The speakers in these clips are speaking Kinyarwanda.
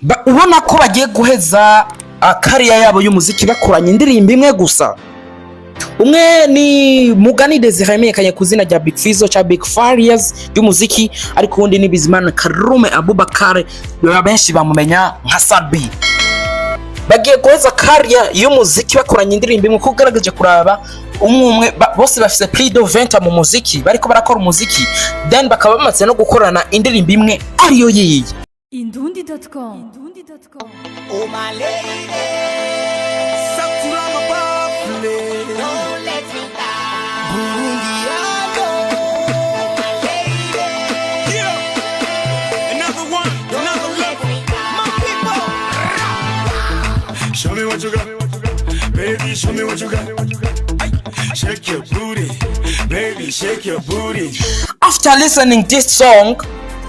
ubona ko bagiye guheza kariya yabo y'umuziki bakoranye indirimbo imwe gusa. Umwe ni Mugani Desire yamenyekanye ku izina rya Big Fizzo cha Big Farious y'umuziki, ariko undi ni Bizimana Karume Abubakar benshi bamumenya nka Sabi. Bagiye guheza kariya y'umuziki bakoranye indirimbo imwe, kugaragaje kuraba umwe bose bafise plus de 20 mu muziki bariko barakora umuziki, then bakaba bamaze no gukorana indirimbo imwe ariyo yiyi Indundi.com. Oh my lady, something on my buffalo. Don't let me down. Uguhangana, my lady. Yeah, another one, another level. My people, show me what you got, baby. Show me what you got. Shake your booty, baby. Shake your booty. After listening this song,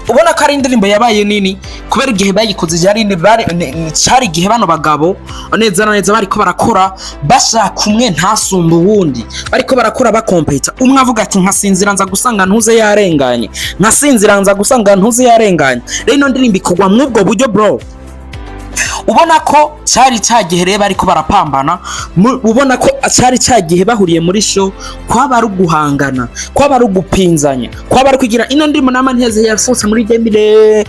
ubona ko ari indirimbo yabaye nini kubera igihe bayikoze cyari igihe bano bagabo neza neza bariko barakora bashaka umwe ntasumba uwundi, bariko barakora bakompeta. Umwe avuga ati nkasinzira nza gusanga ntuze yarenganye, nkasinzira nza gusanga ntuze yarenganye. Rero ino ndirimbo ikogwa mw'ubwo buryo bro, ubona ko cyari cyagihe reba ariko barapambana, ubona ko cyari cyagihe bahuriye muri show, kwaba ari uguhangana, kwaba ari ugupinzanya, kwaba ari kugira ino ndimo nama nteze yasohotse muri 2014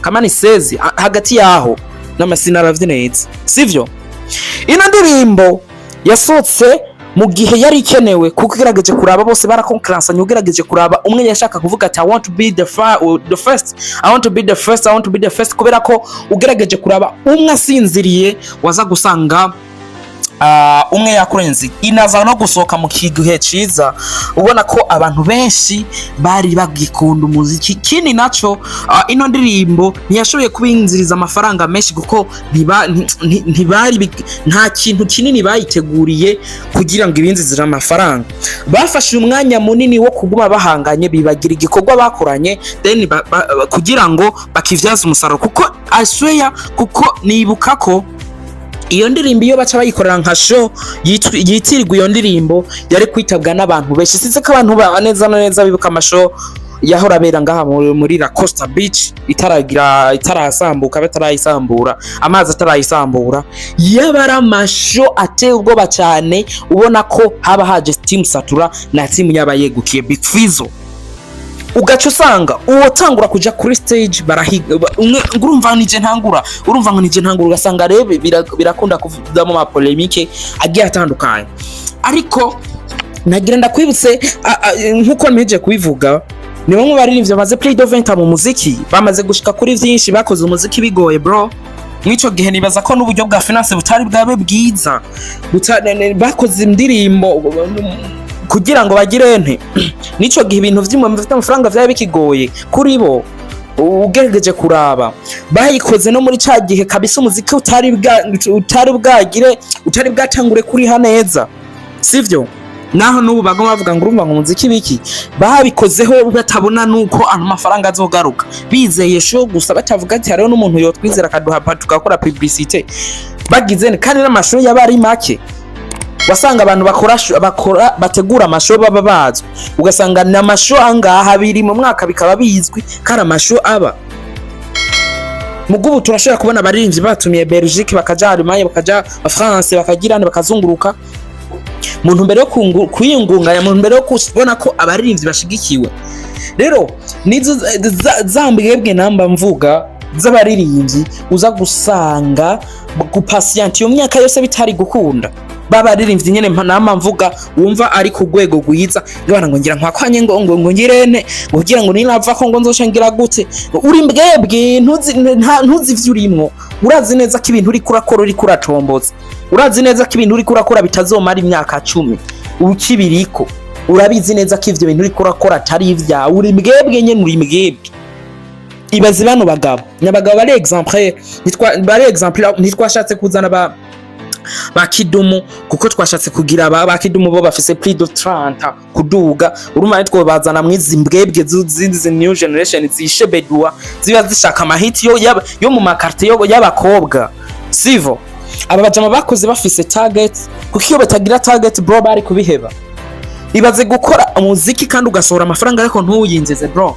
kamani 16 hagati yaho n'amasina ravyeneza, sivyo? Ino ndirimbo yasohotse mu gihe yari ikenewe kuko igerageje kuraba bose barakonkransanya, ugerageje kuraba umwe yashaka kuvuga ati I want to be the first, I want to be the first, I want to be the first, kubera ko ugerageje kuraba umwe asinziriye waza gusanga umwe yakurenze. Inaza no gusohoka mu kigihe ciza, ubona ko abantu benshi bari bagikunda umuziki. Kini naco ino ndirimbo ntiyashoboye kubinziriza amafaranga menshi kuko ntibari nta kintu kinini bayiteguriye kugira ngo ibinzizira amafaranga. Bafashe umwanya munini wo kuguma bahanganye, bibagira igikorwa bakoranye, then kugira ngo bakivyaza umusaruro, kuko asweya, kuko nibuka ko iyo ndirimbo iyo baca bayikorera nka show yitirirwa iyo ndirimbo yari kwitabwa n'abantu benshi. Size ko abantu baneza neza bibuka amashow yahora bera ngaha muri La Costa Beach itarasambuka, batarayisambura, amazi atarayisambura, yabara amashow ateye ubwoba cyane. Ubona ko haba haje team Satura na team yabayegukiye Big Fizzo, ugaca usanga uwo tangura kuja kuri stage barahiga. Urumva nije ntangura ugasanga rebe birakunda kuvudamo ma polemique agiye atandukanye. Ariko nagira ndakwibutse nkuko mpeje kubivuga, ni bamwe baririmbye bamaze plus de 20 mu muziki, bamaze gushika kuri vyinshi, bakoze umuziki bigoye bro. Mwico gihe nibaza ko n'uburyo bwa finance butari bwabe bwiza, bakoze indirimbo kugira ngo bagire ente. Nico gihe ibintu vyimwe bifite amafaranga vyabe bikigoye kuri bo. Ugerageje kuraba bayikoze no muri ca gihe kabisa umuziki utari bwatangure kuri haneza, sivyo? Naho n'ubu bagoma bavuga ngo urumva ngo umuziki biki babikozeho batabona nuko amafaranga azogaruka, bizeye show gusa batavuga ati hariho n'umuntu yotwizera akaduha tukakora publicité bagize. Kandi n'amashuri yabari make, wasanga abantu bakora bategura amashow baba bazwi, ugasanga na amashow angaha biri mu mwaka bikaba bizwi kandi amashow aba mugubu. Turashobora kubona abaririmbyi batumiye Belgique, bakaja Allemagne, bakaja France, bakagirana bakazunguruka mu ntumbero yo kuyingunganya, mu ntumbero yo kubona ko abaririmbyi bashigikiwe. Rero nizo zambwebwe namba mvuga z'abaririmbyi uza gusanga gupatient iyo myaka yose bitari gukunda. Babaririmbyi nyene nama mvuga wumva ari ku rwego rwiza, ngabana ngo ngira nkakwanye ngo ngirene kugira ngo ninava ko ngo nzoshangira gute. Uri mbwebwe ntuzi vyurimwo, urazi neza ko ibintu uri kurakora uri kuratomboza, urazi neza ko ibintu uri kurakora bitazomara imyaka 10 ukibiriko, urabizi neza ko ivyo bintu uri kurakora atari ivyawe. Uri mbwebwe nyene, uri mbwebwe. Ibaze bano bagabo, nyabagabo bari exemple ntitwashatse kuzana bakidumu kuko twashatse kugira bakidumu bo bafise plus de 30 kuduga. Urumva nitwo bazana mwizi mbwebwe zizi new generation zishebedwa ziba zishaka amahiti yo mu makartie y'abakobwa, sivo? Aba bajama bakoze bafise target, kuko iyo batagira target bro bari kubiheba. ibaze gukora umuziki kandi ugasohora amafaranga ariko ntuwuyinjize bro.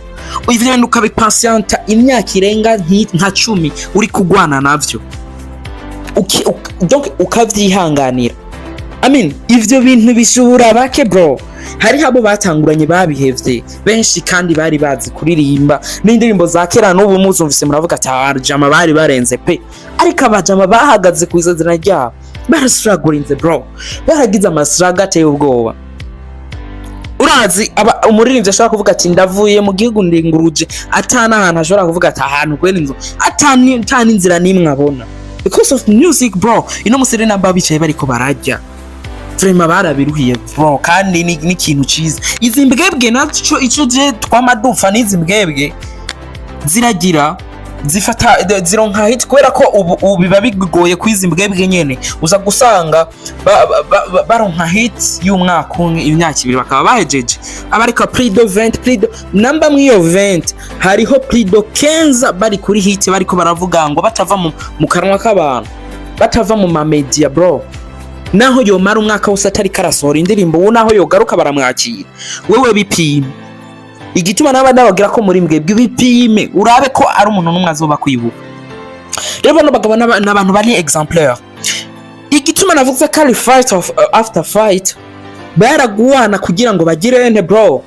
Ivyo bintu ukabipatienta imyaka irenga nka 10 uri kugwana navyo, donc ukavyihanganira. I mean ivyo bintu bishobora bake bro. Hari habo batanguranye babihevye benshi kandi bari bazi kuririmba n'indirimbo za kera n'ubu muzumvise muravuga ati abajama bari barenze pe, ariko abajama bahagaze ku izina ryabo barastrugglinze bro, baragize amasraga ateye ubwoba. Urazi umuririmbyi ashobora kuvuga ati ndavuye mu gihugu ndinguruje, atana ahantu ashobora kuvuga ati ahantu kweli inzo atani inzira nimwe abona because of music bro. Ino musire namba bicaye bariko barajya vrema barabiruhiye bro, kandi ni ikintu ciza. Izi mbwebwe naco ico je twamadufa n'izi mbwebwe ziragira zifata zironka hit kubera ko ubu biba bigoye kwizi mbwebwe nyene, uza gusanga baronka hit y'umwaka imyaka 2 bakaba bahejeje abarika plus de 20 plus de namba mwiyo 20 hariho plus de 15 bari kuri hit bariko baravuga ngo batava mu kanwa k'abantu, batava mu ma media bro. Naho yo mara umwaka wose atari karasohora indirimbo, wo naho yo garuka baramwakira. Wewe bipime igituma n'abandi bagira ko muri mbwebwe bipime urabe ko ari umuntu numwe azoba kwibuka. Rero bano bagabo n'abantu bari exemplaire. Igituma navuze kali fight of after fight baragwana kugira ngo bagire ene bro,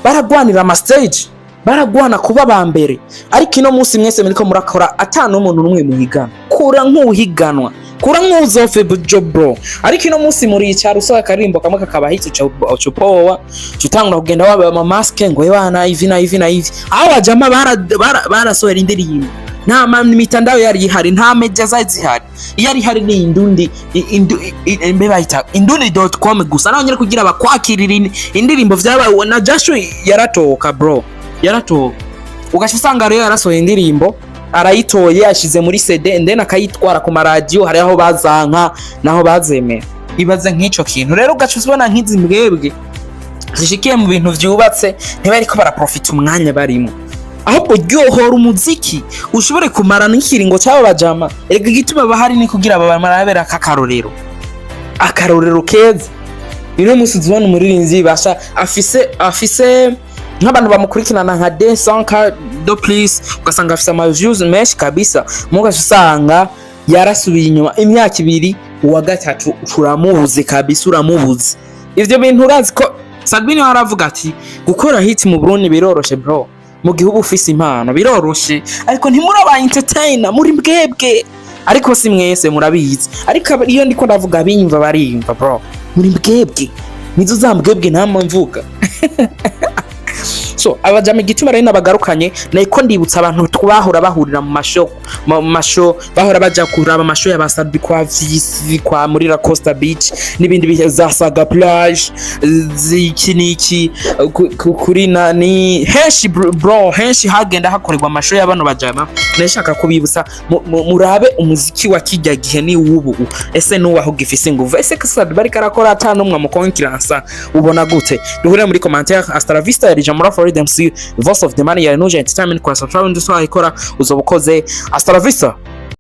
baragwanira ama stage, baragwana kuba bambere. Ariko ino munsi mwese muriko murakora atanu umuntu numwe muhigana, kura nk'uhiganwa, kura nk'uzofe job bro. Ariko ino munsi muri icyaro usohoka karimbo kamwe kakaba hit chupowa tutangura kugenda waba mask ngo ywana ivi na ivi. Aho jama barasohera indirimbo nta mitandao yari ihari, nta media zihari, yari hari ni indundi.com gusa naho nyine kugira bakwakirira indirimbo vyabaye na Joshua yaratoka bro, yaratoka. Ugasanga rero yarasohera indirimbo arayitoye ashize muri CD ndene akayitwara ku maradio, hari aho bazanka naho bazemera. Ibaze nk'ico kintu rero ugacuzibona nk'izi mbwebwe zishikiye mu bintu vyubatse ntibariko baraprofita umwanya barimo, ahubwo ryohora umuziki ushobore kumara n'ikiringo cy'aba bajama. Erega igituma bahari ni kugira bamarabera akarorero keza. Ino musi zibona umuririnzi basha afise nk'abantu bamukurikirana nka 200k do please, ugasanga afise ama views menshi kabisa, mugasanga yarasubiye inyuma imyaka 2, uwa gatatu uramubuze kabisa, uramubuze. Ivyo bintu urazi ko Sabine waravuga ati gukora hit mu Burundi biroroshe bro, mu gihugu ufise impano biroroshe, ariko ntimuraba entertainer muri mbwebwe. Ariko si mwese murabizi, ariko iyo ndiko ndavuga binyumva barimva bro, muri mbwebwe nizo zambwebwe ntamwe mvuga. So abajama igituma rero nabagarukanye nako ndibutsa abantu twahora bahurira mu masho bahora baja kuraba amasho y'abasabi kwa visi kwa muri La Costa Beach n'ibindi bizasaga plage zikiniki kuri nani henshi bro, henshi hagenda hakorerwa amasho y'abano bajama. Nashaka kubibutsa murabe umuziki wa kijya gihe ni ubu ese nuwaho gifise inguvu, ese kasad bari karakora atano mwa mukonkiransa ubona gute? Duhure muri commentaire. Hasta la vista, yari Jamura for them, see Voice of the Money ya Nuje Entertainment kwa subscribe nduso ayikora uzobukoze. Hasta la vista.